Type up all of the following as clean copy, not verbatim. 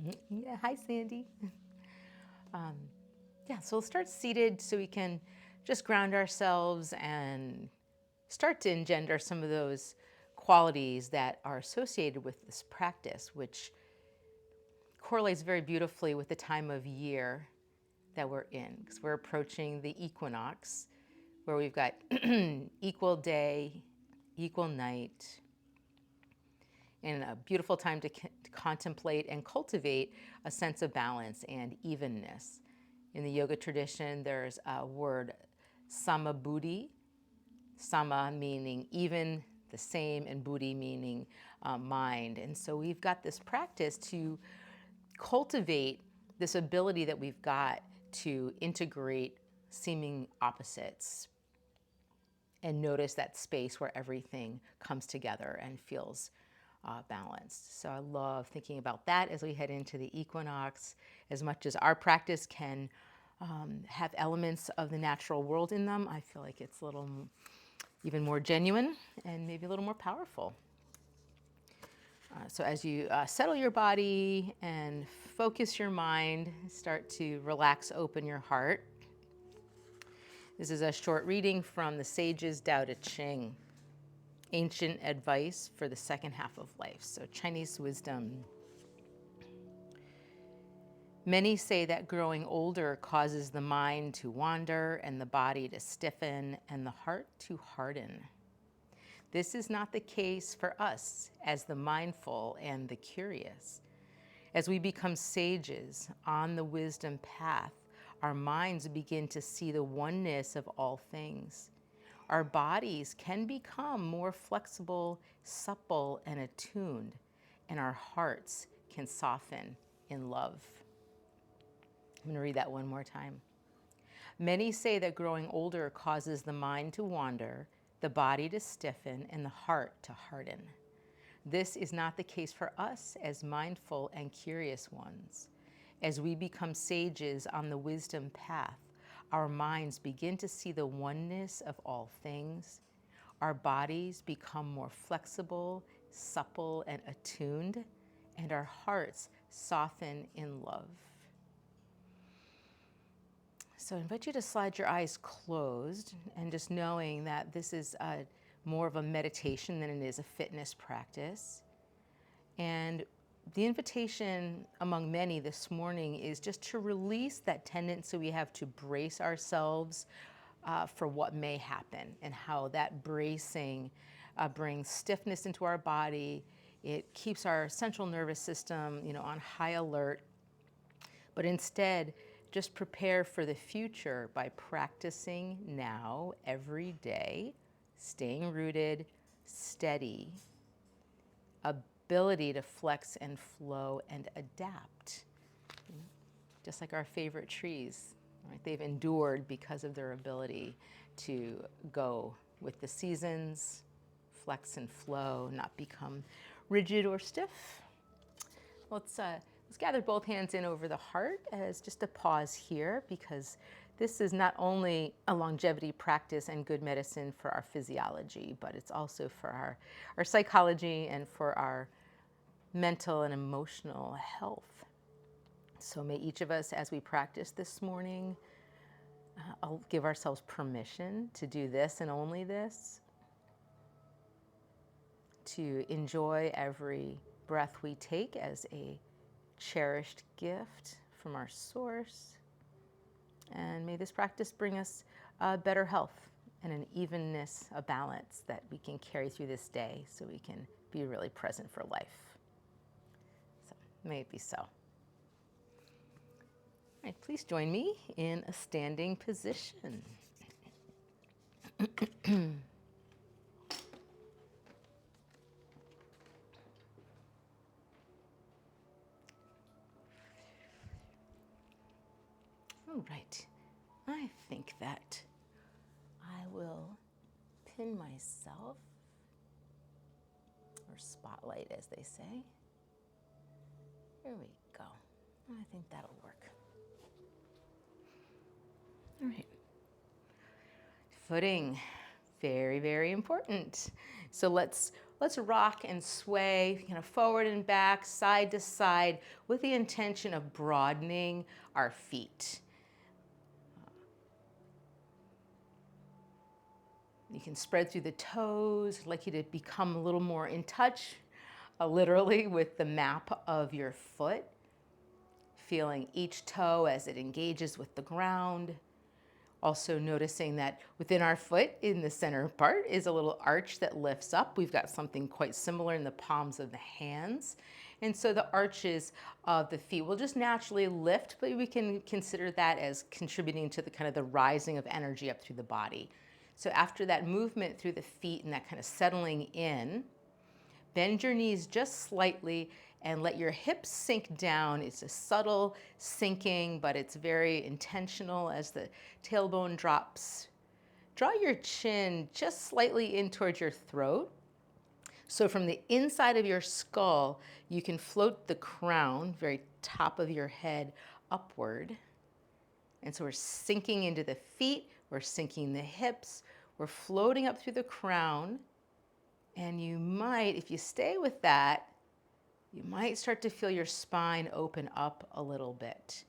Yeah, hi, Sandy. Um, yeah, so we'll start seated so we can just ground ourselves and start to engender some of those qualities that are associated with this practice, which correlates very beautifully with the time of year that we're in, because we're approaching the equinox, where we've got equal day, equal night, and a beautiful time to contemplate and cultivate a sense of balance and evenness. In the yoga tradition, there's a word, sama buddhi, sama meaning even, the same, and buddhi meaning mind. And so we've got this practice to cultivate this ability that we've got to integrate seeming opposites and notice that space where everything comes together and feels balanced. So I love thinking about that as we head into the equinox. As much as our practice can have elements of the natural world in them, I feel like it's a little even more genuine and maybe a little more powerful. So as you settle your body and focus your mind, start to relax, open your heart. This is a short reading from the Sage's Tao Te Ching, ancient advice for the second half of life. So Chinese wisdom. Many say that growing older causes the mind to wander and the body to stiffen and the heart to harden. This is not the case for us as the mindful and the curious. As we become sages on the wisdom path, our minds begin to see the oneness of all things. Our bodies can become more flexible, supple, and attuned, and our hearts can soften in love. I'm going to read that one more time. Many say that growing older causes the mind to wander, the body to stiffen, and the heart to harden. This is not the case for us as mindful and curious ones. As we become sages on the wisdom path, our minds begin to see the oneness of all things. Our bodies become more flexible, supple, and attuned, and our hearts soften in love. So I invite you to slide your eyes closed and just knowing that this is more of a meditation than it is a fitness practice. And the invitation among many this morning is just to release that tendency we have to brace ourselves for what may happen, and how that bracing brings stiffness into our body. It keeps our central nervous system, on high alert. But instead, just prepare for the future by practicing now, every day, staying rooted, steady, ability to flex and flow and adapt. Just like our favorite trees, right? They've endured because of their ability to go with the seasons, flex and flow, not become rigid or stiff. Let's gather both hands in over the heart as just a pause here, because this is not only a longevity practice and good medicine for our physiology, but it's also for our psychology and for our mental and emotional health. So may each of us, as we practice this morning, I'll give ourselves permission to do this and only this, to enjoy every breath we take as a cherished gift from our source. And may this practice bring us better health and an evenness, a balance that we can carry through this day so we can be really present for life. So may it be so. All right, please join me in a standing position. All right, I think that I will pin myself, or spotlight as they say. Here we go. I think that'll work. All right. Footing, very, very important. So let's let's rock and sway kind of forward and back, side to side, with the intention of broadening our feet. You can spread through the toes. I'd like you to become a little more in touch, literally, with the map of your foot, feeling each toe as it engages with the ground. Also noticing that within our foot, in the center part, is a little arch that lifts up. We've got something quite similar in the palms of the hands. And so the arches of the feet will just naturally lift, but we can consider that as contributing to the kind of the rising of energy up through the body. So after that movement through the feet and that kind of settling in, bend your knees just slightly and let your hips sink down. It's a subtle sinking, but it's very intentional as the tailbone drops. Draw your chin just slightly in towards your throat. So from the inside of your skull, you can float the crown, very top of your head, upward. And so we're sinking into the feet, we're sinking the hips, we're floating up through the crown. And you might, if you stay with that, you might start to feel your spine open up a little bit.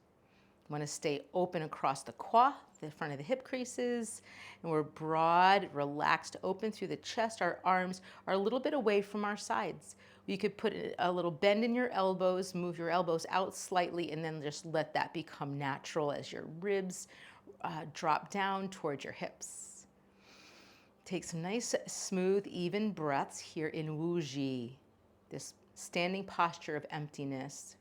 You want to stay open across the quad, the front of the hip creases, and we're broad, relaxed, open through the chest. Our arms are a little bit away from our sides. You could put a little bend in your elbows, move your elbows out slightly, and then just let that become natural as your ribs drop down towards your hips. Take some nice, smooth, even breaths here in Wuji, this standing posture of emptiness.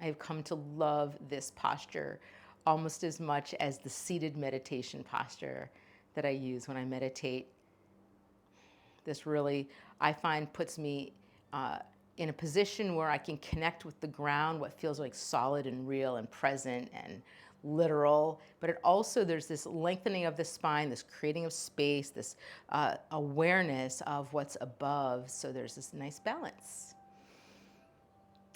I've come to love this posture almost as much as the seated meditation posture that I use when I meditate. This really, I find, puts me in a position where I can connect with the ground, what feels like solid and real and present and literal, but it also, there's this lengthening of the spine, this creating of space, this awareness of what's above. So there's this nice balance.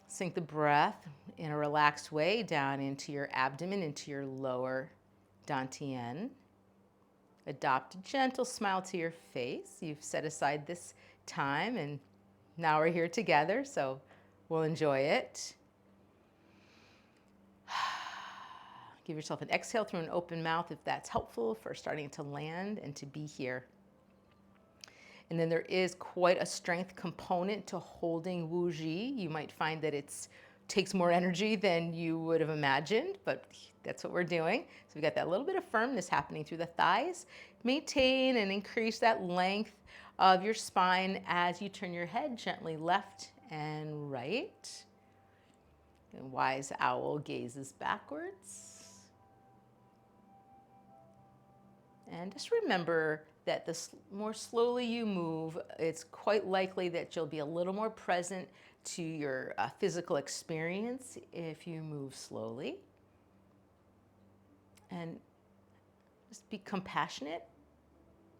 Sink the breath in a relaxed way down into your abdomen, into your lower dantian. Adopt a gentle smile to your face. You've set aside this time and now we're here together, so we'll enjoy it. Give yourself an exhale through an open mouth if that's helpful for starting to land and to be here. And then there is quite a strength component to holding Wuji. You might find that it takes more energy than you would have imagined, but that's what we're doing. So we've got that little bit of firmness happening through the thighs. Maintain and increase that length of your spine as you turn your head gently left and right. And wise owl gazes backwards. And just remember that the more slowly you move, it's quite likely that you'll be a little more present to your physical experience if you move slowly. And just be compassionate,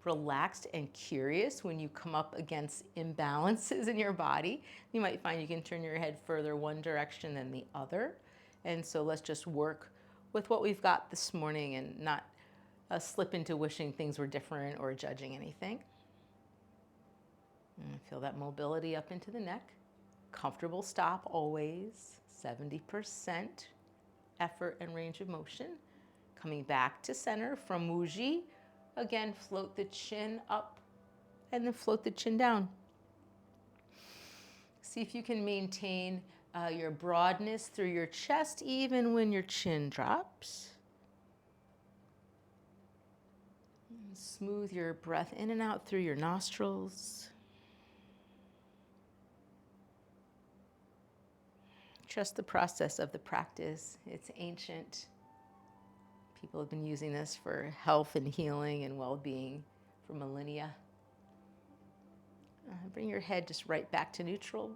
relaxed, and curious when you come up against imbalances in your body. You might find you can turn your head further one direction than the other. And so let's just work with what we've got this morning and not slip into wishing things were different or judging anything. And feel that mobility up into the neck. Comfortable stop always, 70% effort and range of motion. Coming back to center from Wuji. Again, float the chin up and then float the chin down. See if you can maintain your broadness through your chest even when your chin drops. Smooth your breath in and out through your nostrils. Trust the process of the practice. It's ancient. People have been using this for health and healing and well-being for millennia. Bring your head just right back to neutral.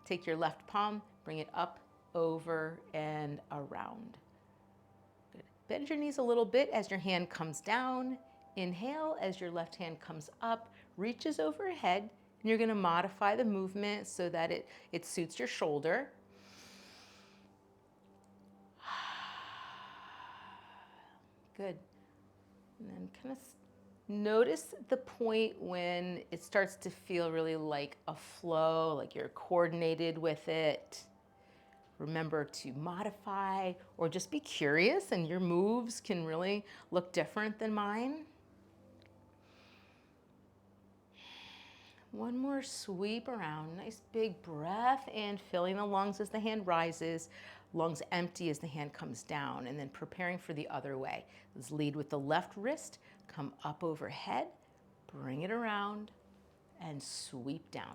Take your left palm, bring it up, over, and around. Good. Bend your knees a little bit as your hand comes down. Inhale as your left hand comes up, reaches overhead, and you're going to modify the movement so that it suits your shoulder. Good. And then kind of Notice the point when it starts to feel really like a flow, like you're coordinated with it. Remember to modify or just be curious, and your moves can really look different than mine. One more sweep around. Nice big breath in, filling the lungs as the hand rises, lungs empty as the hand comes down, and then preparing for the other way. Let's lead with the left wrist, come up overhead, bring it around, and sweep down.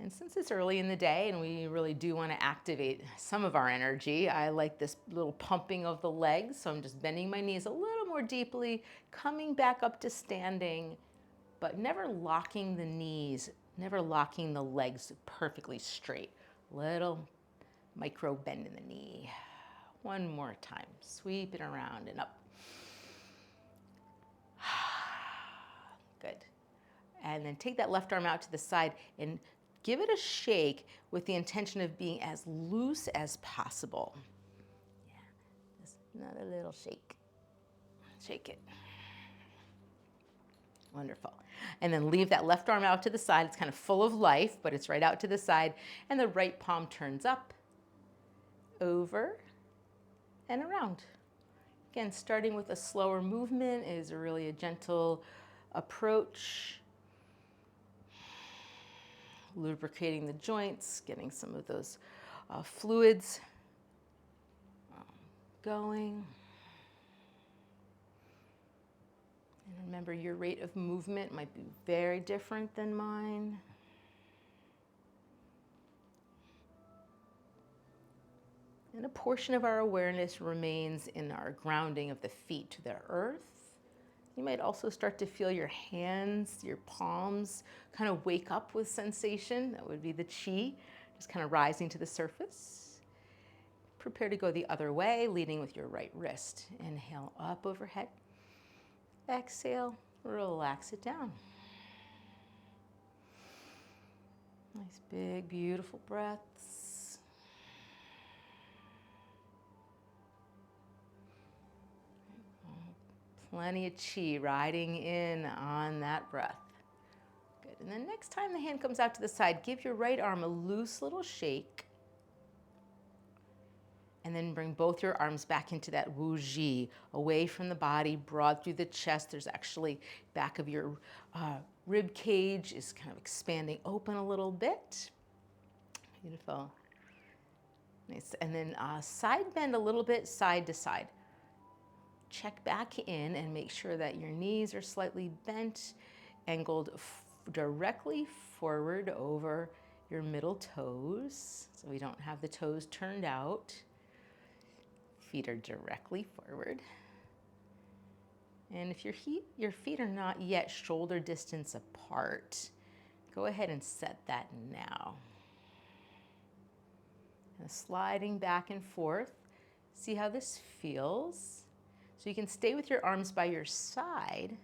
And since it's early in the day and we really do want to activate some of our energy, I like this little pumping of the legs. So I'm just bending my knees a little more deeply, coming back up to standing, but never locking the knees, never locking the legs perfectly straight. Little micro bend in the knee. One more time. Sweep it around and up. Good. And then take that left arm out to the side and give it a shake with the intention of being as loose as possible. Yeah, just another little shake. Shake it. Wonderful. And then leave that left arm out to the side. It's kind of full of life, but it's right out to the side. And the right palm turns up, over, and around. Again, starting with a slower movement is really a gentle approach. Lubricating the joints, getting some of those fluids going. And remember, your rate of movement might be very different than mine. And a portion of our awareness remains in our grounding of the feet to the earth. You might also start to feel your hands, your palms kind of wake up with sensation. That would be the chi, just kind of rising to the surface. Prepare to go the other way, leading with your right wrist. Inhale up overhead. Exhale, relax it down. Nice big, beautiful breaths. Plenty of chi riding in on that breath. Good. And then next time the hand comes out to the side, give your right arm a loose little shake. And then bring both your arms back into that Wu Ji, away from the body, broad through the chest. There's actually back of your rib cage is kind of expanding open a little bit. Beautiful. Nice. And then side bend a little bit, side to side. Check back in and make sure that your knees are slightly bent, angled directly forward over your middle toes, so we don't have the toes turned out. Feet are directly forward. And if your feet are not yet shoulder distance apart, go ahead and set that now. And sliding back and forth, see how this feels. So you can stay with your arms by your side,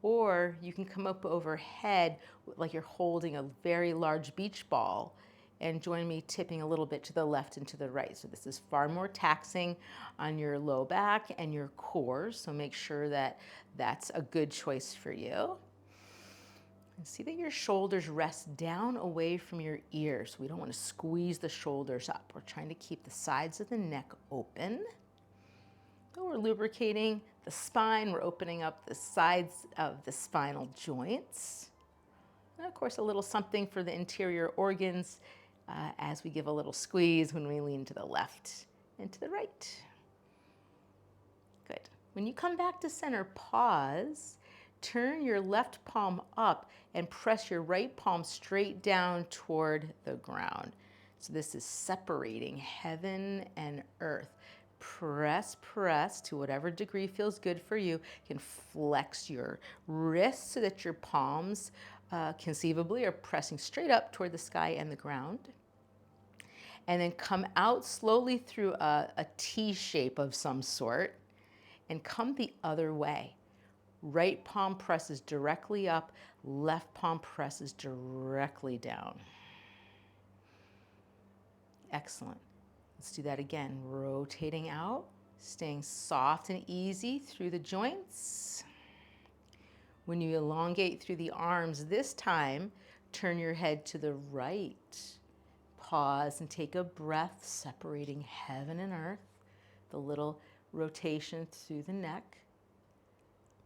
or you can come up overhead like you're holding a very large beach ball, and join me tipping a little bit to the left and to the right. So this is far more taxing on your low back and your core, so make sure that that's a good choice for you. And see that your shoulders rest down away from your ears. We don't want to squeeze the shoulders up. We're trying to keep the sides of the neck open. So we're lubricating the spine. We're opening up the sides of the spinal joints. And of course, a little something for the interior organs as we give a little squeeze when we lean to the left and to the right. Good. When you come back to center, pause, turn your left palm up and press your right palm straight down toward the ground. So this is separating heaven and earth. Press, press to whatever degree feels good for you. You can flex your wrists so that your palms conceivably are pressing straight up toward the sky and the ground. And then come out slowly through a T shape of some sort and come the other way. Right palm presses directly up, left palm presses directly down. Excellent. Let's do that again. Rotating out, staying soft and easy through the joints. When you elongate through the arms this time, turn your head to the right. Pause and take a breath, separating heaven and earth. The little rotation through the neck.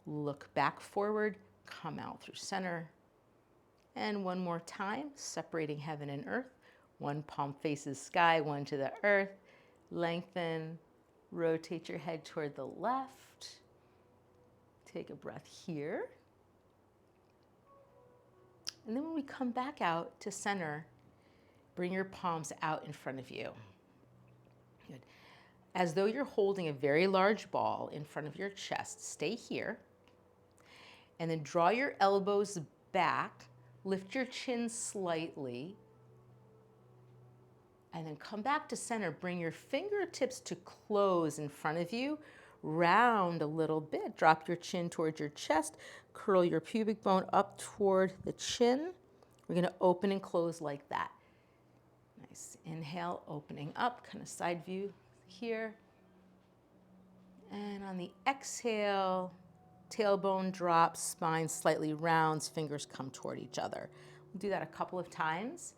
Look back forward, come out through center. And one more time, separating heaven and earth. One palm faces sky, one to the earth. Lengthen, rotate your head toward the left. Take a breath here. And then when we come back out to center, bring your palms out in front of you. Good. As though you're holding a very large ball in front of your chest, stay here. And then draw your elbows back, lift your chin slightly, and then come back to center. Bring your fingertips to close in front of you, round a little bit, drop your chin towards your chest, curl your pubic bone up toward the chin. We're gonna open and close like that. Nice, inhale, opening up, kind of side view here. And on the exhale, tailbone drops, spine slightly rounds, fingers come toward each other. We'll do that a couple of times.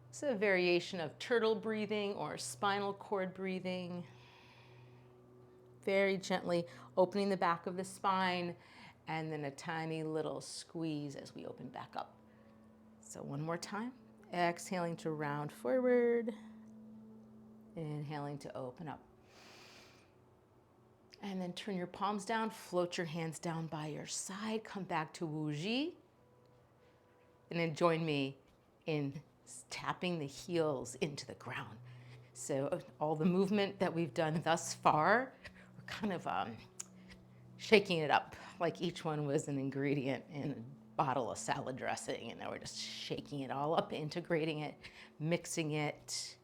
It's a variation of turtle breathing or spinal cord breathing. Very gently opening the back of the spine and then a tiny little squeeze as we open back up. So one more time. Exhaling to round forward. Inhaling to open up. And then turn your palms down, float your hands down by your side, come back to Wu Ji. And then join me in tapping the heels into the ground. So all the movement that we've done thus far, we're kind of shaking it up, like each one was an ingredient in a bottle of salad dressing, and now we're just shaking it all up, integrating it, mixing it.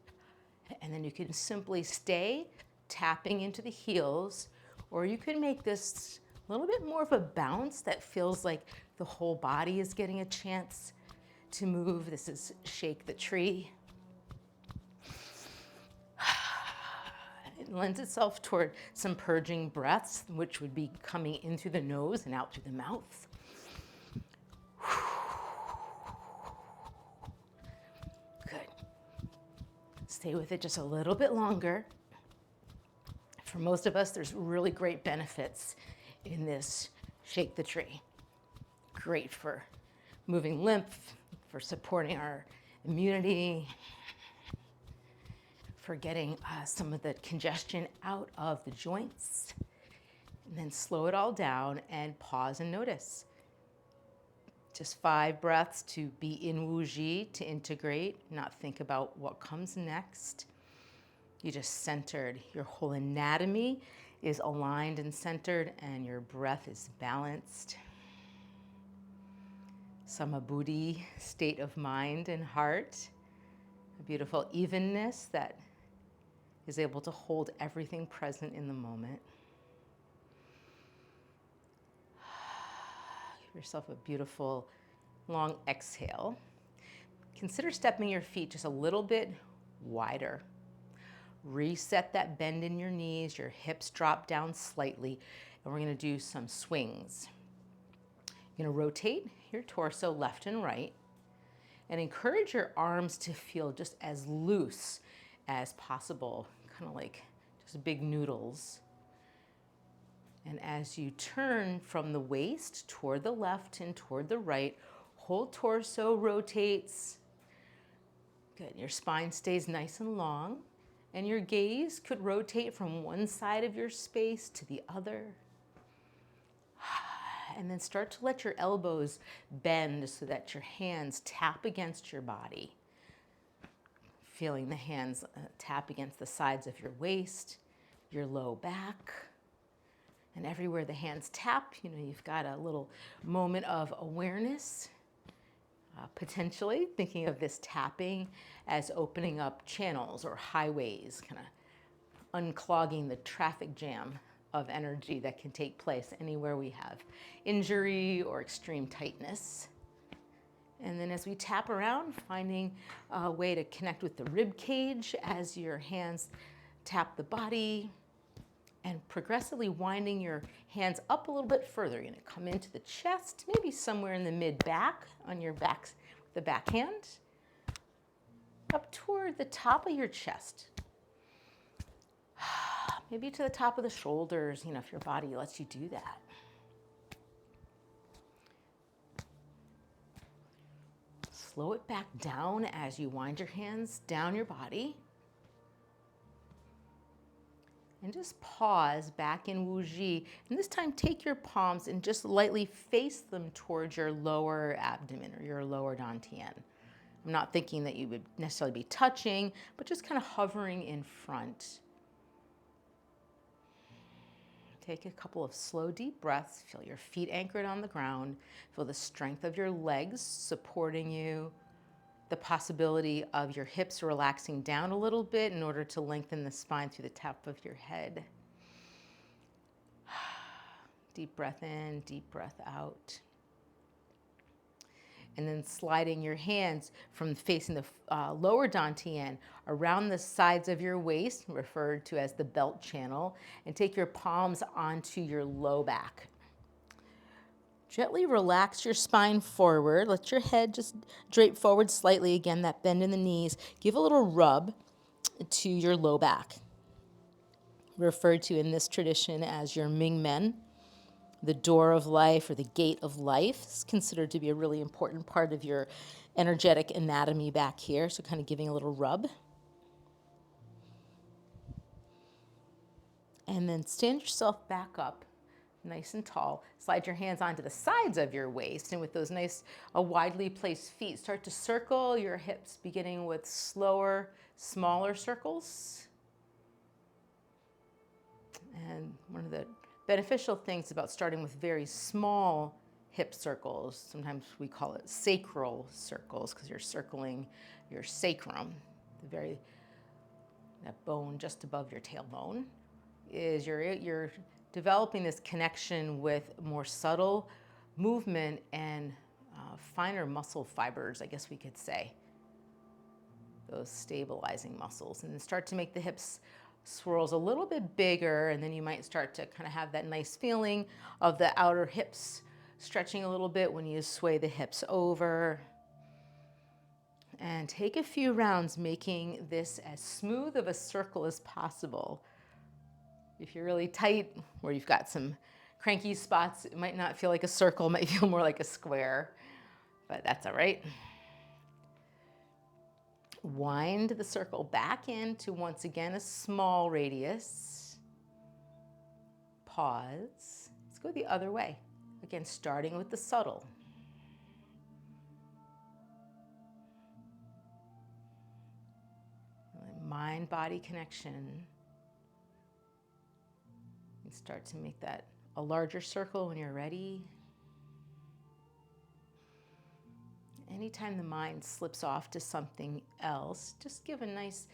And then you can simply stay tapping into the heels, or you can make this a little bit more of a bounce that feels like the whole body is getting a chance to move. This is Shake the Tree. It lends itself toward some purging breaths, which would be coming in through the nose and out through the mouth. Good. Stay with it just a little bit longer. For most of us, there's really great benefits in this Shake the Tree. Great for moving lymph, for supporting our immunity, for getting some of the congestion out of the joints. And then slow it all down and pause and notice. Just 5 breaths to be in Wu Ji, to integrate, not think about what comes next. You just centered. Your whole anatomy is aligned and centered, and your breath is balanced. Samabuddhi, state of mind and heart. A beautiful evenness that is able to hold everything present in the moment. Give yourself a beautiful long exhale. Consider stepping your feet just a little bit wider. Reset that bend in your knees, your hips drop down slightly, and we're gonna do some swings. You're gonna rotate your torso left and right, and encourage your arms to feel just as loose as possible, kind of like just big noodles. And as you turn from the waist toward the left and toward the right, whole torso rotates. Good, your spine stays nice and long. And your gaze could rotate from one side of your space to the other. And then start to let your elbows bend so that your hands tap against your body. Feeling the hands tap against the sides of your waist, your low back. And everywhere the hands tap, you've got a little moment of awareness. Potentially thinking of this tapping as opening up channels or highways, kind of unclogging the traffic jam of energy that can take place anywhere we have injury or extreme tightness. And then as we tap around, finding a way to connect with the rib cage as your hands tap the body, and progressively winding your hands up a little bit further. You're going to come into the chest, maybe somewhere in the mid-back on your back, the back hand, up toward the top of your chest. Maybe to the top of the shoulders, if your body lets you do that. Slow it back down as you wind your hands down your body. And just pause back in Wu Ji. And this time take your palms and just lightly face them towards your lower abdomen or your lower dantian. I'm not thinking that you would necessarily be touching, but just kind of hovering in front. Take a couple of slow, deep breaths. Feel your feet anchored on the ground. Feel the strength of your legs supporting you. The possibility of your hips relaxing down a little bit in order to lengthen the spine through the top of your head. Deep breath in, deep breath out. And then sliding your hands from facing the lower dantian around the sides of your waist, referred to as the belt channel, and take your palms onto your low back. Gently relax your spine forward. Let your head just drape forward slightly. Again, that bend in the knees. Give a little rub to your low back, referred to in this tradition as your Ming Men. The door of life or the gate of life is considered to be a really important part of your energetic anatomy back here. So kind of giving a little rub. And then stand yourself back up nice and tall. Slide your hands onto the sides of your waist, and with those nice, widely placed feet, start to circle your hips, beginning with slower, smaller circles. And one of the beneficial things about starting with very small hip circles, sometimes we call it sacral circles because you're circling your sacrum, that bone just above your tailbone, is you're developing this connection with more subtle movement and finer muscle fibers, I guess we could say. Those stabilizing muscles. And then start to make the hips swirls a little bit bigger, and then you might start to kind of have that nice feeling of the outer hips stretching a little bit when you sway the hips over. And take a few rounds making this as smooth of a circle as possible. If you're really tight, or you've got some cranky spots, it might not feel like a circle, it might feel more like a square, but that's all right. Wind the circle back into, once again, a small radius. Pause. Let's go the other way. Again, starting with the subtle. Mind-body connection. And start to make that a larger circle when you're ready. Anytime the mind slips off to something else, just give a nice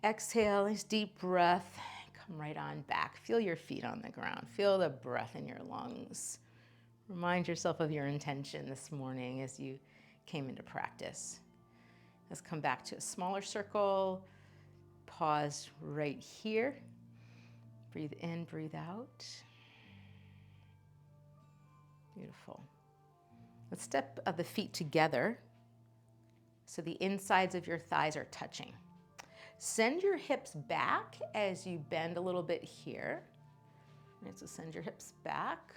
exhale, nice deep breath. Come right on back. Feel your feet on the ground. Feel the breath in your lungs. Remind yourself of your intention this morning as you came into practice. Let's come back to a smaller circle. Pause right here. Breathe in, breathe out. Beautiful. Let's step the feet together so the insides of your thighs are touching. Send your hips back as you bend a little bit here. Right, so send your hips back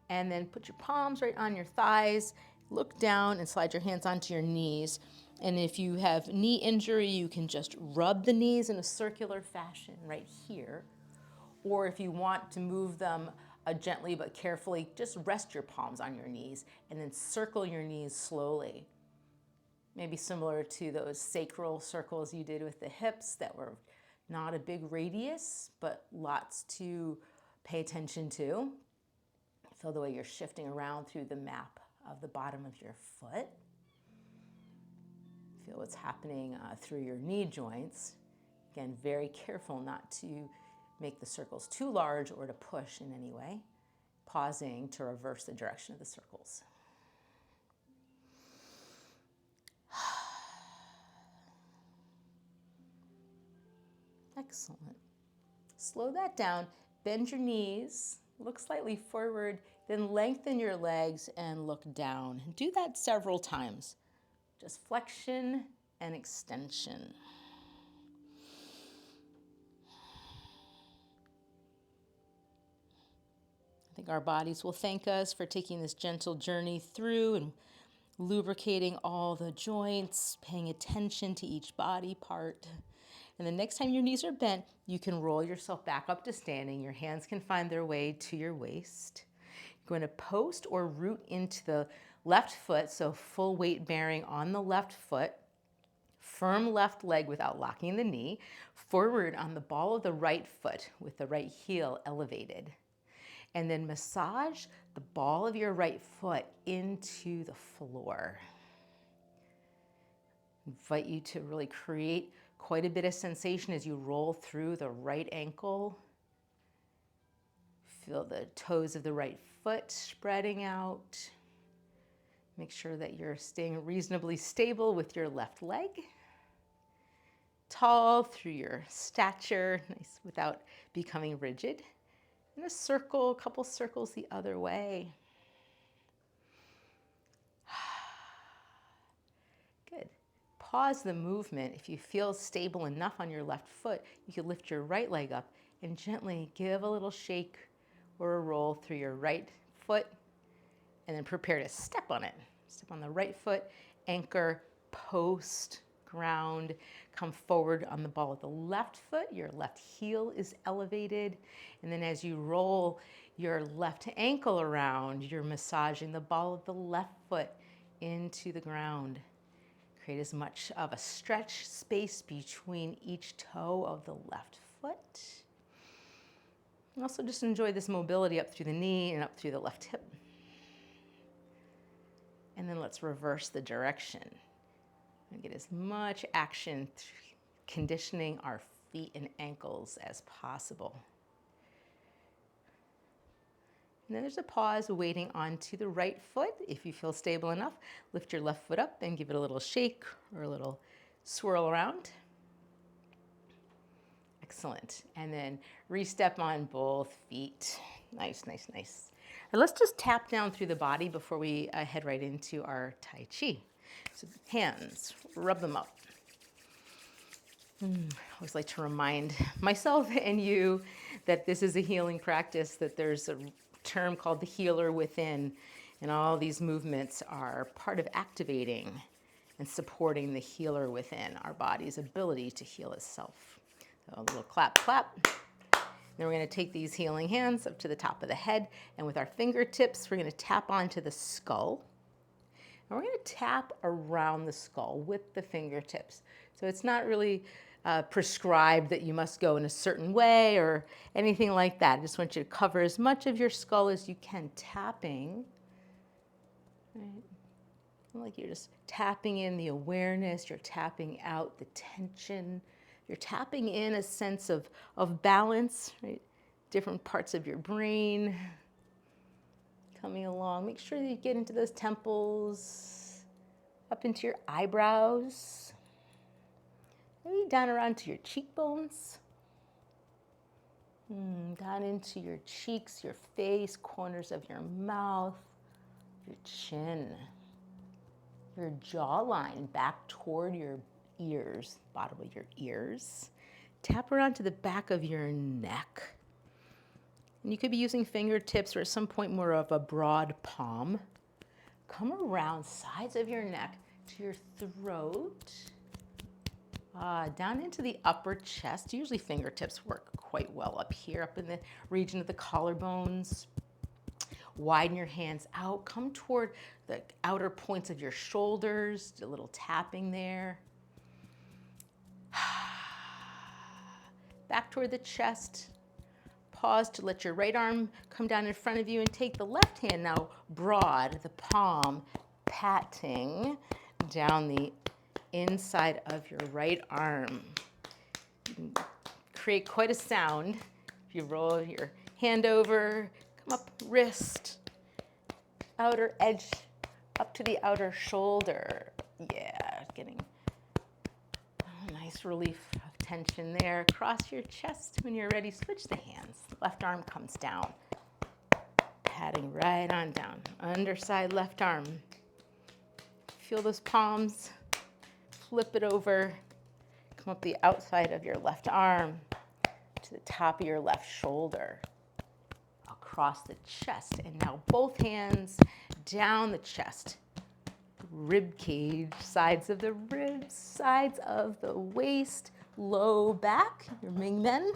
and then put your palms right on your thighs. Look down and slide your hands onto your knees. And if you have knee injury, you can just rub the knees in a circular fashion right here. Or if you want to move them gently but carefully, just rest your palms on your knees and then circle your knees slowly. Maybe similar to those sacral circles you did with the hips that were not a big radius, but lots to pay attention to. Feel the way you're shifting around through the map of the bottom of your foot. Feel what's happening through your knee joints. Again, very careful not to make the circles too large or to push in any way. Pausing to reverse the direction of the circles. Excellent. Slow that down Bend your knees, look slightly forward, then lengthen your legs and look down. Do that several times. Just flexion and extension. I think our bodies will thank us for taking this gentle journey through and lubricating all the joints, paying attention to each body part. And the next time your knees are bent, you can roll yourself back up to standing. Your hands can find their way to your waist. You're going to post or root into the left foot, so full weight bearing on the left foot. Firm left leg without locking the knee. Forward on the ball of the right foot with the right heel elevated. And then massage the ball of your right foot into the floor. Invite you to really create quite a bit of sensation as you roll through the right ankle. Feel the toes of the right foot spreading out. Make sure that you're staying reasonably stable with your left leg. Tall through your stature, nice without becoming rigid. And a circle, a couple circles the other way. Good. Pause the movement. If you feel stable enough on your left foot, you can lift your right leg up and gently give a little shake or a roll through your right foot, and then prepare to step on it. Step on the right foot, anchor, post, ground, come forward on the ball of the left foot. Your left heel is elevated. And then as you roll your left ankle around, you're massaging the ball of the left foot into the ground. Create as much of a stretch space between each toe of the left foot. And also just enjoy this mobility up through the knee and up through the left hip. And then let's reverse the direction. And get as much action conditioning our feet and ankles as possible. And then there's a pause waiting onto the right foot. If you feel stable enough, lift your left foot up and give it a little shake or a little swirl around. Excellent. And then re-step on both feet. Nice, nice, nice. And let's just tap down through the body before we head right into our Tai Chi. So hands, rub them up. I always like to remind myself and you that this is a healing practice, that there's a term called the healer within, and all these movements are part of activating and supporting the healer within, our body's ability to heal itself. So a little clap, clap. Then we're going to take these healing hands up to the top of the head, and with our fingertips, we're going to tap onto the skull. And we're going to tap around the skull with the fingertips. So it's not really prescribed that you must go in a certain way or anything like that. I just want you to cover as much of your skull as you can, tapping. Right? Like you're just tapping in the awareness, you're tapping out the tension, you're tapping in a sense of balance, right? Different parts of your brain coming along. Make sure that you get into those temples, up into your eyebrows, maybe down around to your cheekbones, down into your cheeks, your face, corners of your mouth, your chin, your jawline back toward your ears, bottom of your ears. Tap around to the back of your neck. And you could be using fingertips or at some point more of a broad palm. Come around sides of your neck to your throat, down into the upper chest. Usually fingertips work quite well up here, up in the region of the collarbones. Widen your hands out. Come toward the outer points of your shoulders. A little tapping there. Back toward the chest. Pause to let your right arm come down in front of you and take the left hand now broad, the palm patting down the inside of your right arm. You can create quite a sound if you roll your hand over, come up wrist, outer edge up to the outer shoulder. Yeah, getting a nice relief of tension there. Cross your chest. When you're ready, switch the hands. Left arm comes down. Patting right on down. Underside left arm. Feel those palms. Flip it over. Come up the outside of your left arm to the top of your left shoulder. Across the chest. And now both hands down the chest. Rib cage, sides of the ribs, sides of the waist, low back, your Ming Men.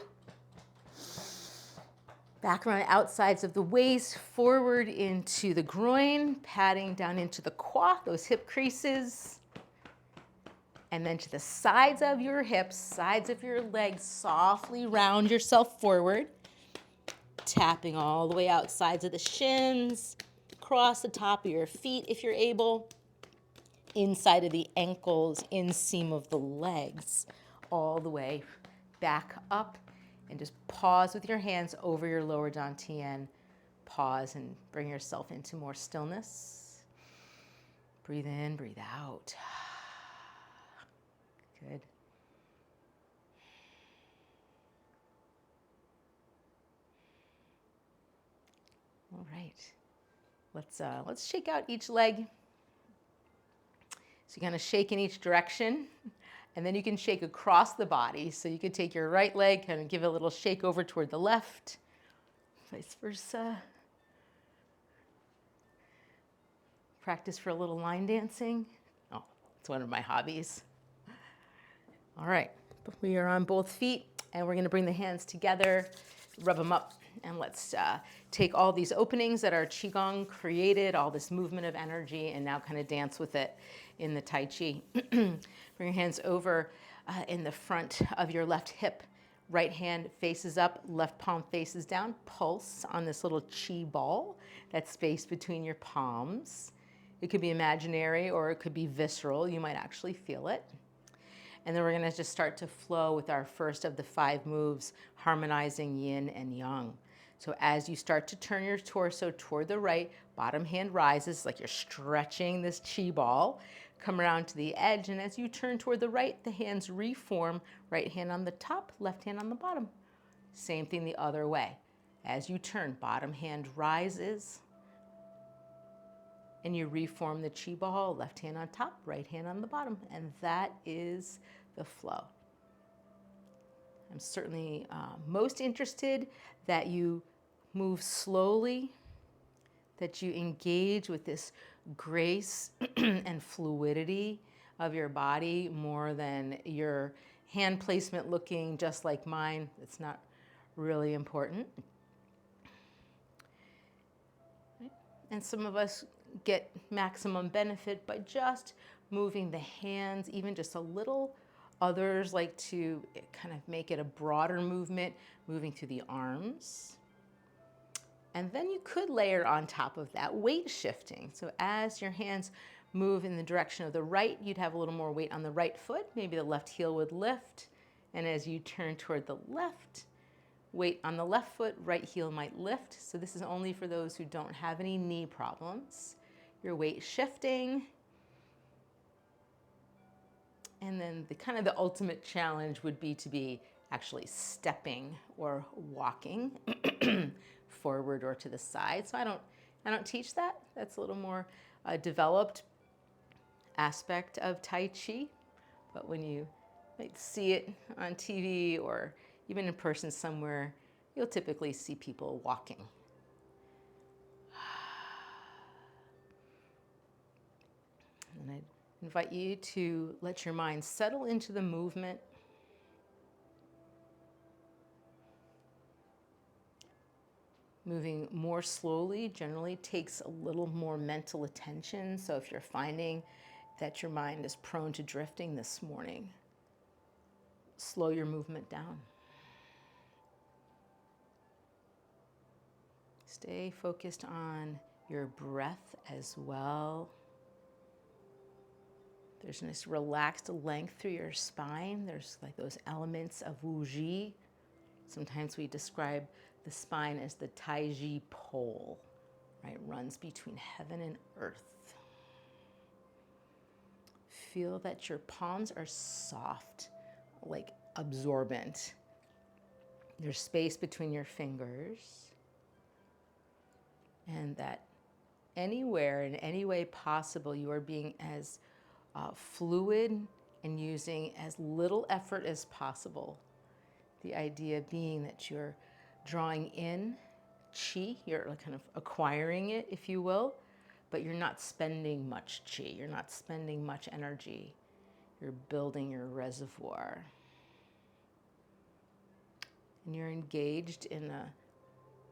Back around the outsides of the waist, forward into the groin, patting down into the quad, those hip creases. And then to the sides of your hips, sides of your legs, softly round yourself forward. Tapping all the way out sides of the shins, across the top of your feet if you're able. Inside of the ankles, inseam of the legs, all the way back up. And just pause with your hands over your lower dantian. Pause and bring yourself into more stillness. Breathe in, breathe out. Good. All right. Let's shake out each leg. So you're going to shake in each direction. And then you can shake across the body. So you could take your right leg, kind of give it a little shake over toward the left, vice versa. Practice for a little line dancing. Oh, it's one of my hobbies. All right, we are on both feet, and we're going to bring the hands together, rub them up, and let's take all these openings that our Qigong created, all this movement of energy, and now kind of dance with it in the Tai Chi. Bring your hands over in the front of your left hip. Right hand faces up, left palm faces down. Pulse on this little Qi ball, that space between your palms. It could be imaginary or it could be visceral. You might actually feel it. And then we're going to just start to flow with our first of the 5 moves, harmonizing yin and yang. So as you start to turn your torso toward the right, bottom hand rises like you're stretching this Qi ball. Come around to the edge, and as you turn toward the right, the hands reform, right hand on the top, left hand on the bottom. Same thing the other way. As you turn, bottom hand rises, and you reform the Qi ball, left hand on top, right hand on the bottom, and that is the flow. I'm certainly most interested that you move slowly, that you engage with this grace and fluidity of your body more than your hand placement looking just like mine. It's not really important. And some of us get maximum benefit by just moving the hands, even just a little. Others like to kind of make it a broader movement, moving through the arms. And then you could layer on top of that weight shifting. So as your hands move in the direction of the right, you'd have a little more weight on the right foot. Maybe the left heel would lift. And as you turn toward the left, weight on the left foot, right heel might lift. So this is only for those who don't have any knee problems. Your weight shifting. And then the ultimate challenge would be to be actually stepping or walking forward or to the side. So I don't teach that. That's a little more developed aspect of Tai Chi. But when you might see it on TV or even in person somewhere, you'll typically see people walking. And I invite you to let your mind settle into the movement. Moving more slowly generally takes a little more mental attention. So if you're finding that your mind is prone to drifting this morning, slow your movement down. Stay focused on your breath as well. There's this relaxed length through your spine. There's like those elements of Wu Ji. Sometimes we describe the spine as the Tai Chi pole, right? It runs between heaven and earth. Feel that your palms are soft, like absorbent. There's space between your fingers, and that anywhere, in any way possible, you are being as fluid and using as little effort as possible. The idea being that you're drawing in chi, you're kind of acquiring it, if you will, but you're not spending much chi, you're not spending much energy. You're building your reservoir. And you're engaged in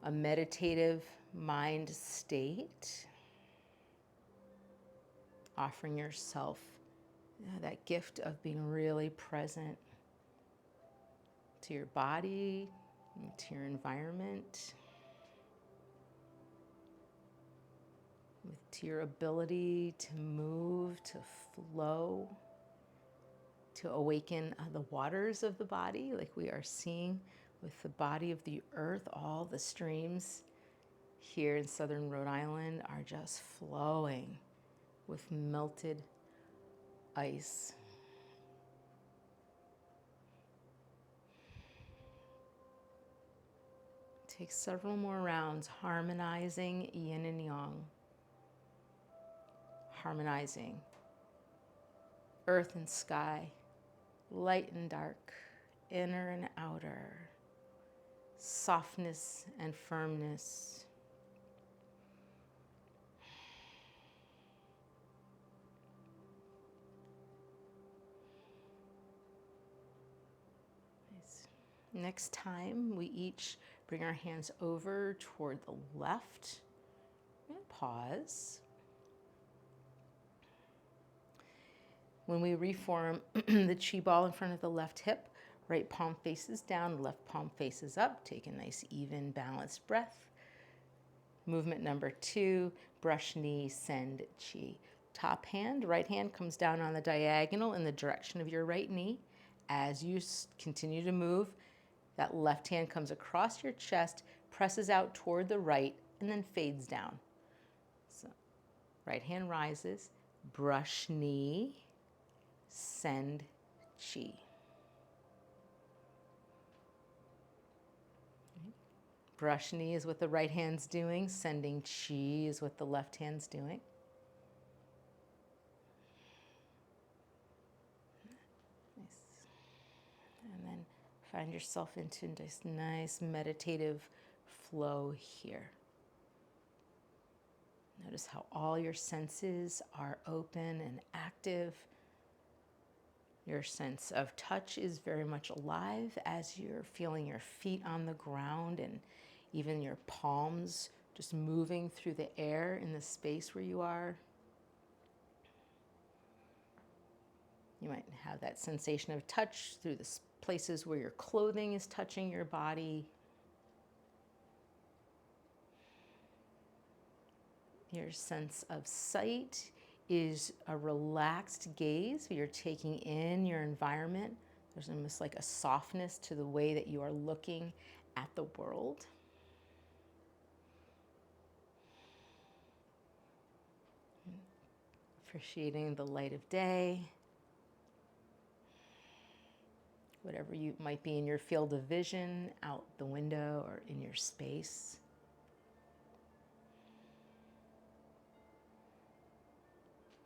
a meditative mind state, offering yourself that gift of being really present to your body, to your environment, to your ability to move, to flow, to awaken the waters of the body, like we are seeing with the body of the earth. All the streams here in southern Rhode Island are just flowing with melted ice. Take several more rounds, harmonizing yin and yang, harmonizing earth and sky, light and dark, inner and outer, softness and firmness. Nice. Next time, we each bring our hands over toward the left and pause. When we reform the chi ball in front of the left hip, right palm faces down, left palm faces up. Take a nice, even, balanced breath. Movement number 2, brush knee, send chi. Top hand, right hand comes down on the diagonal in the direction of your right knee. As you continue to move, that left hand comes across your chest, presses out toward the right, and then fades down. So, right hand rises, brush knee, send chi. Brush knee is what the right hand's doing. Sending chi is what the left hand's doing. Nice. And then find yourself into this nice meditative flow here. Notice how all your senses are open and active. Your sense of touch is very much alive as you're feeling your feet on the ground and even your palms just moving through the air in the space where you are. You might have that sensation of touch through the places where your clothing is touching your body. Your sense of sight is a relaxed gaze. You're taking in your environment. There's almost like a softness to the way that you are looking at the world. Appreciating the light of day. Whatever you might be in your field of vision, out the window or in your space.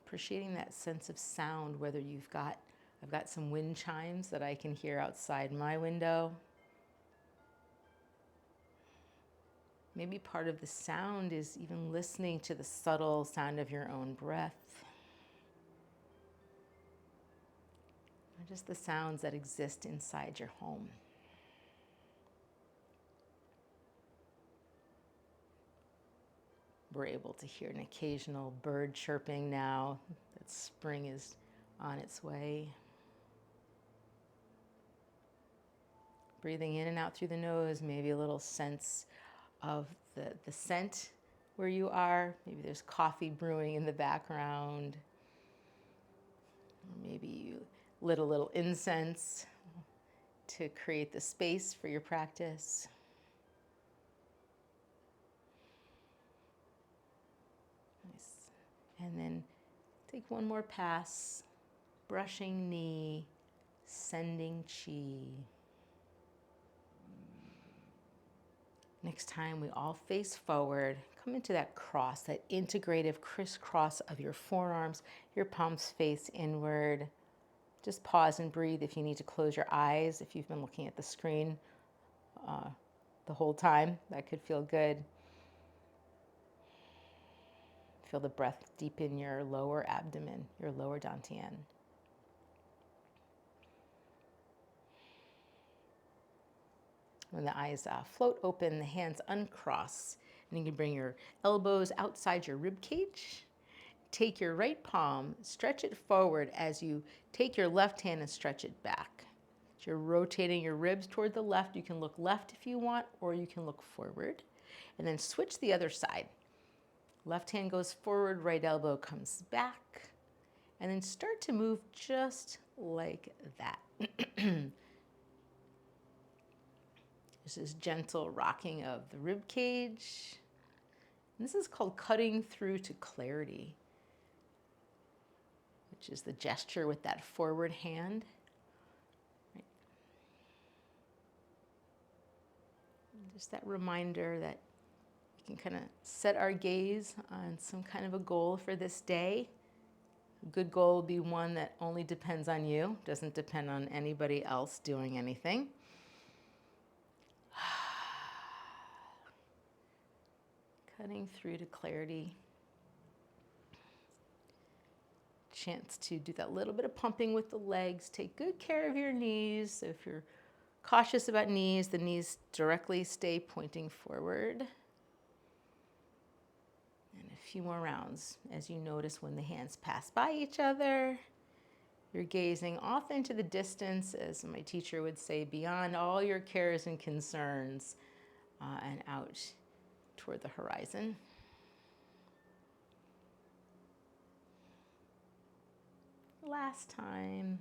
Appreciating that sense of sound, whether I've got some wind chimes that I can hear outside my window. Maybe part of the sound is even listening to the subtle sound of your own breath. Or just the sounds that exist inside your home. We're able to hear an occasional bird chirping now that spring is on its way. Breathing in and out through the nose, maybe a little sense of the scent where you are. Maybe there's coffee brewing in the background. Or maybe you lit a little incense to create the space for your practice. Nice. And then take one more pass, brushing knee, sending chi. Next time, we all face forward. Come into that cross, that integrative crisscross of your forearms, your palms face inward. Just pause and breathe if you need to close your eyes. If you've been looking at the screen the whole time, that could feel good. Feel the breath deep in your lower abdomen, your lower dantian. When the eyes float open, the hands uncross, and you can bring your elbows outside your rib cage. Take your right palm, stretch it forward as you take your left hand and stretch it back. As you're rotating your ribs toward the left, you can look left if you want, or you can look forward. And then switch the other side. Left hand goes forward, right elbow comes back. And then start to move just like that. This is gentle rocking of the rib cage. And this is called cutting through to clarity, which is the gesture with that forward hand. Right. Just that reminder that we can kind of set our gaze on some kind of a goal for this day. A good goal will be one that only depends on you, doesn't depend on anybody else doing anything. Cutting through to clarity. Chance to do that little bit of pumping with the legs. Take good care of your knees. So if you're cautious about knees, the knees directly stay pointing forward. And a few more rounds as you notice when the hands pass by each other. You're gazing off into the distance, as my teacher would say, beyond all your cares and concerns, and out toward the horizon. Last time.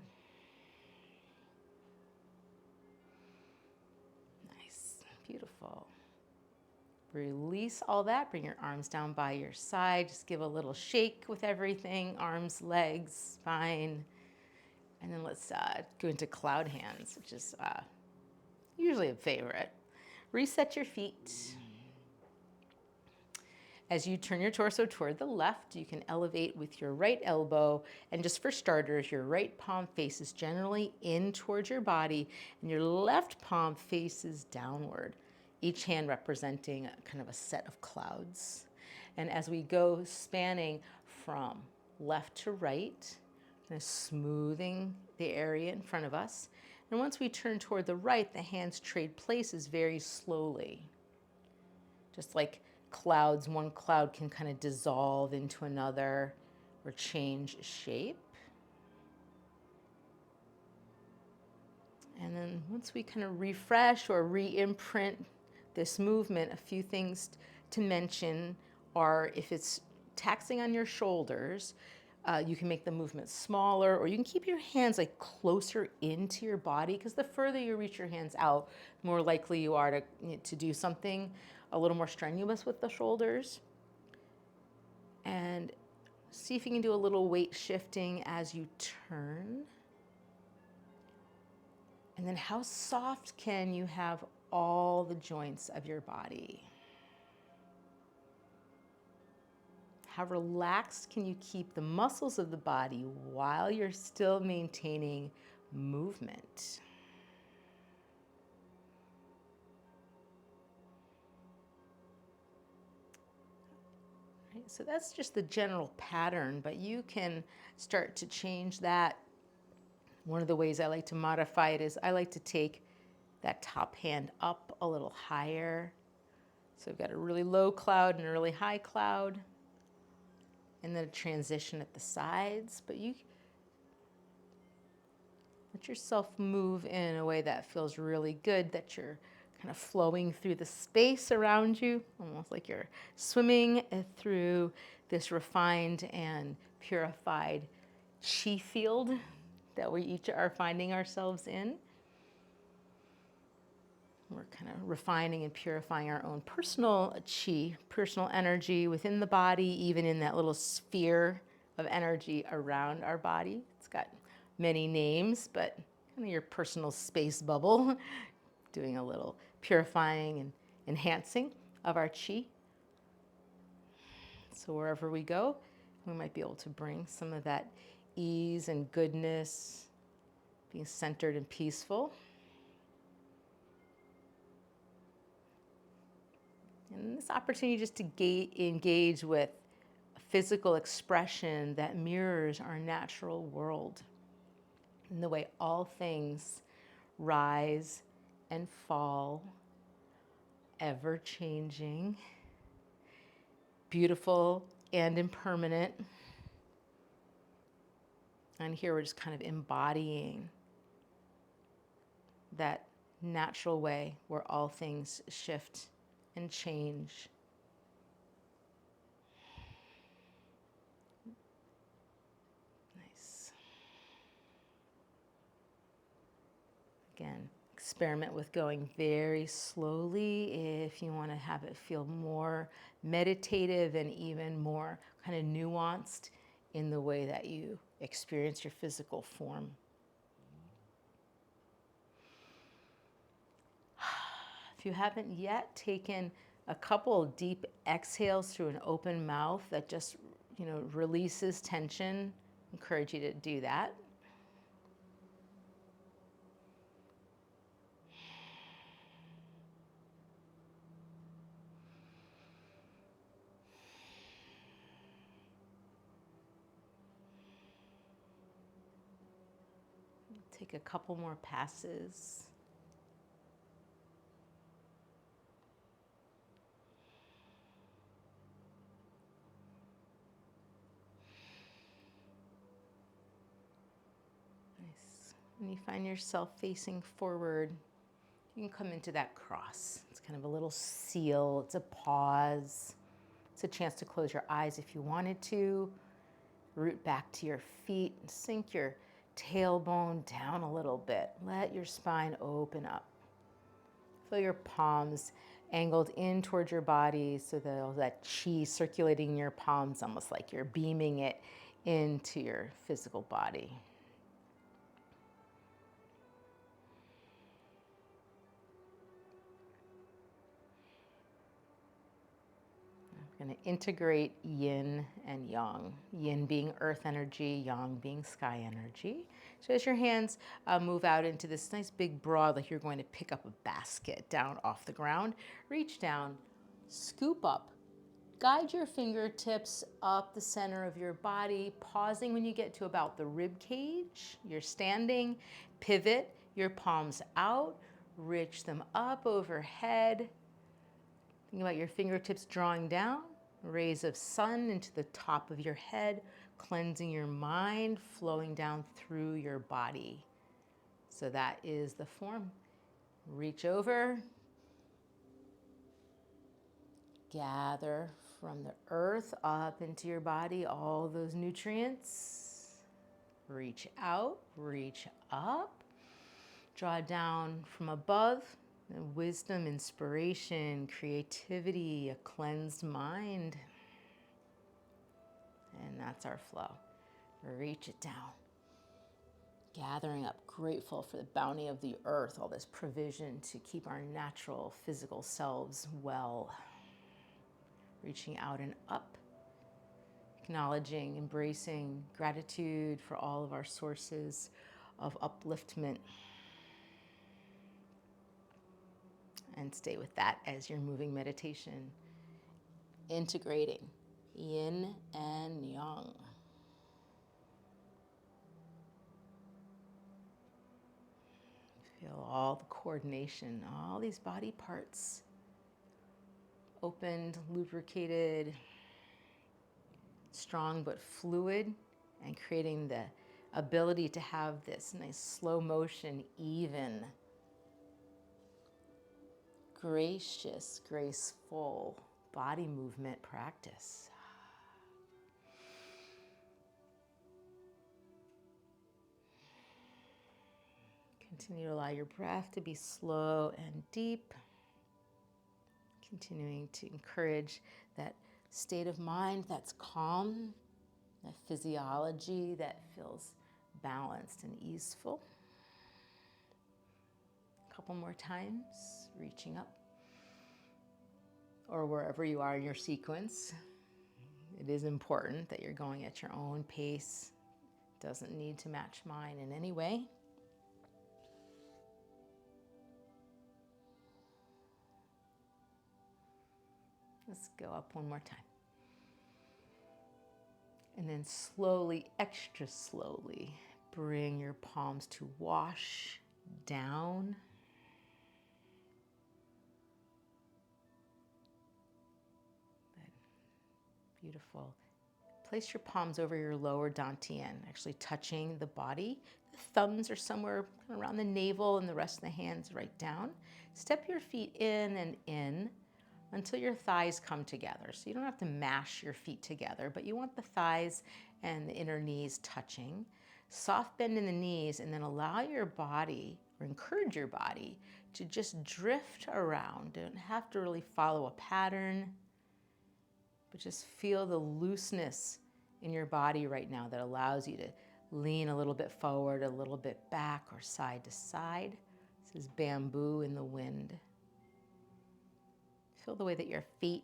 Nice, beautiful. Release all that, bring your arms down by your side, just give a little shake with everything, arms, legs, spine. And then let's go into cloud hands, which is usually a favorite. Reset your feet. As you turn your torso toward the left, you can elevate with your right elbow. And just for starters, your right palm faces generally in towards your body, and your left palm faces downward, each hand representing kind of a set of clouds. And as we go spanning from left to right, kind of smoothing the area in front of us. And once we turn toward the right, the hands trade places very slowly. Just like clouds, one cloud can kind of dissolve into another or change shape. And then once we kind of refresh or re-imprint this movement, a few things to mention are if it's taxing on your shoulders, you can make the movement smaller, or you can keep your hands like closer into your body, because the further you reach your hands out, the more likely you are to do something a little more strenuous with the shoulders. And see if you can do a little weight shifting as you turn. And then how soft can you have all the joints of your body? How relaxed can you keep the muscles of the body while you're still maintaining movement? Right, so that's just the general pattern, but you can start to change that. One of the ways I like to modify it is I like to take that top hand up a little higher. So I've got a really low cloud and a really high cloud, and then a transition at the sides. But you let yourself move in a way that feels really good, that you're kind of flowing through the space around you, almost like you're swimming through this refined and purified chi field that we each are finding ourselves in. We're kind of refining and purifying our own personal chi, personal energy within the body, even in that little sphere of energy around our body. It's got many names, but kind of your personal space bubble, doing a little purifying and enhancing of our chi. So wherever we go, we might be able to bring some of that ease and goodness, being centered and peaceful. And this opportunity just to engage with a physical expression that mirrors our natural world and the way all things rise and fall, ever changing, beautiful and impermanent. And here we're just kind of embodying that natural way where all things shift and change. Nice. Again, experiment with going very slowly if you want to have it feel more meditative and even more kind of nuanced in the way that you experience your physical form. If you haven't yet taken a couple of deep exhales through an open mouth that just, releases tension, I encourage you to do that. Take a couple more passes. Nice. When you find yourself facing forward, you can come into that cross. It's kind of a little seal. It's a pause. It's a chance to close your eyes if you wanted to. Root back to your feet. Sink your tailbone down a little bit. Let your spine open up. Feel your palms angled in towards your body so that all that chi circulating in your palms, almost like you're beaming it into your physical body. I'm going to integrate yin and yang. Yin being earth energy, yang being sky energy. So as your hands move out into this nice big broad, like you're going to pick up a basket down off the ground, reach down, scoop up, guide your fingertips up the center of your body, pausing when you get to about the rib cage. You're standing, pivot your palms out, reach them up overhead. Think about your fingertips drawing down, rays of sun into the top of your head, cleansing your mind, flowing down through your body. So that is the form. Reach over, gather from the earth up into your body all those nutrients. Reach out, reach up, draw down from above. Wisdom, inspiration, creativity, a cleansed mind. And that's our flow. Reach it down. Gathering up, grateful for the bounty of the earth, all this provision to keep our natural physical selves well. Reaching out and up. Acknowledging, embracing gratitude for all of our sources of upliftment. And stay with that as you're moving meditation. Integrating yin and yang. Feel all the coordination, all these body parts opened, lubricated, strong but fluid, and creating the ability to have this nice slow motion, even, gracious, graceful body movement practice. Continue to allow your breath to be slow and deep. Continuing to encourage that state of mind that's calm, that physiology that feels balanced and easeful. couple more times, reaching up. Or wherever you are in your sequence. It is important that you're going at your own pace. Doesn't need to match mine in any way. Let's go up one more time. And then slowly, extra slowly, bring your palms to wash down. Beautiful. Place your palms over your lower dantian, actually touching the body. The thumbs are somewhere around the navel and the rest of the hands right down. Step your feet in and in until your thighs come together. So you don't have to mash your feet together, but you want the thighs and the inner knees touching. Soft bend in the knees, and then allow your body, or encourage your body, to just drift around. Don't have to really follow a pattern, but just feel the looseness in your body right now that allows you to lean a little bit forward, a little bit back, or side to side. This is bamboo in the wind. Feel the way that your feet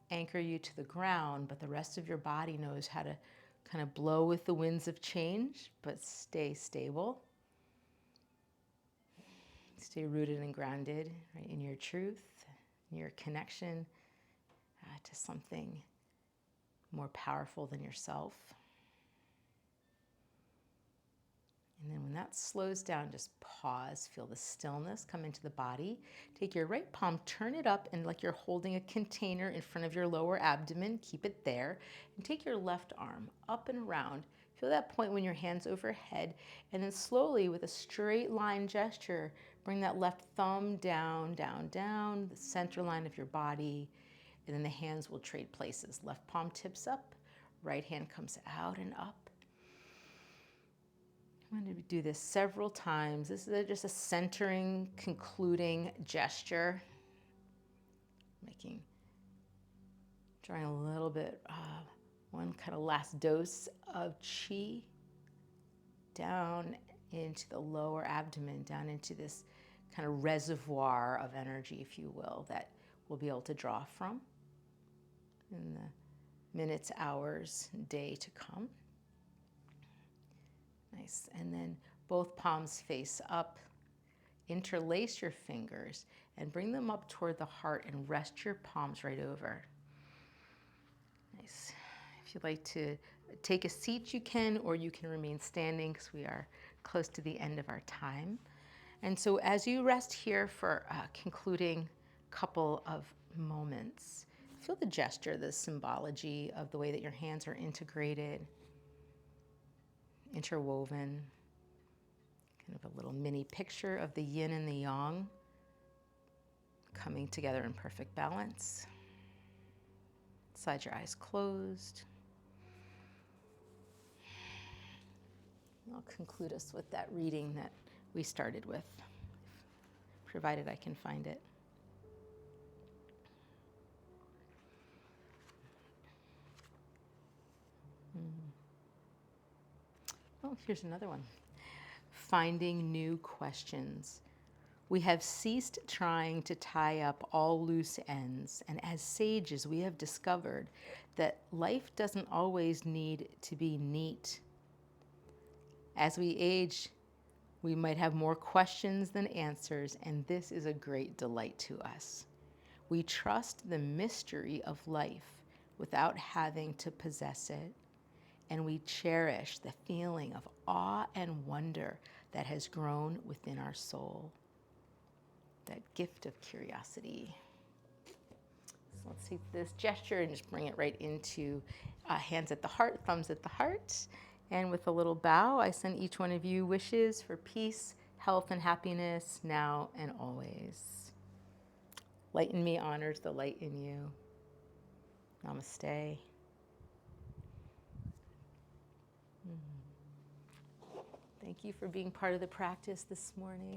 anchor you to the ground, but the rest of your body knows how to kind of blow with the winds of change, but stay stable. Stay rooted and grounded, right, in your truth, in your connection to something more powerful than yourself. And then when that slows down, just pause, feel the stillness come into the body. Take your right palm, turn it up, and like you're holding a container in front of your lower abdomen, keep it there. And take your left arm up and around. Feel that point when your hand's overhead. And then slowly, with a straight line gesture, bring that left thumb down, down, down, the center line of your body. And then the hands will trade places. Left palm tips up, right hand comes out and up. I'm going to do this several times. This is just a centering, concluding gesture. Drawing a little bit, one kind of last dose of chi down into the lower abdomen, down into this kind of reservoir of energy, if you will, that we'll be able to draw from in the minutes, hours, day to come. Nice. And then both palms face up. Interlace your fingers and bring them up toward the heart and rest your palms right over. Nice. If you'd like to take a seat, you can, or you can remain standing because we are close to the end of our time. And so as you rest here for a concluding couple of moments, feel the gesture, the symbology of the way that your hands are integrated, interwoven, kind of a little mini picture of the yin and the yang coming together in perfect balance. Slide your eyes closed. I'll conclude us with that reading that we started with, provided I can find it. Oh, here's another one. Finding new questions. We have ceased trying to tie up all loose ends, and as sages, we have discovered that life doesn't always need to be neat. As we age, we might have more questions than answers, and this is a great delight to us. We trust the mystery of life without having to possess it, and we cherish the feeling of awe and wonder that has grown within our soul. That gift of curiosity. So let's take this gesture and just bring it right into hands at the heart, thumbs at the heart. And with a little bow, I send each one of you wishes for peace, health, and happiness now and always. Light in me honors the light in you. Namaste. Thank you for being part of the practice this morning.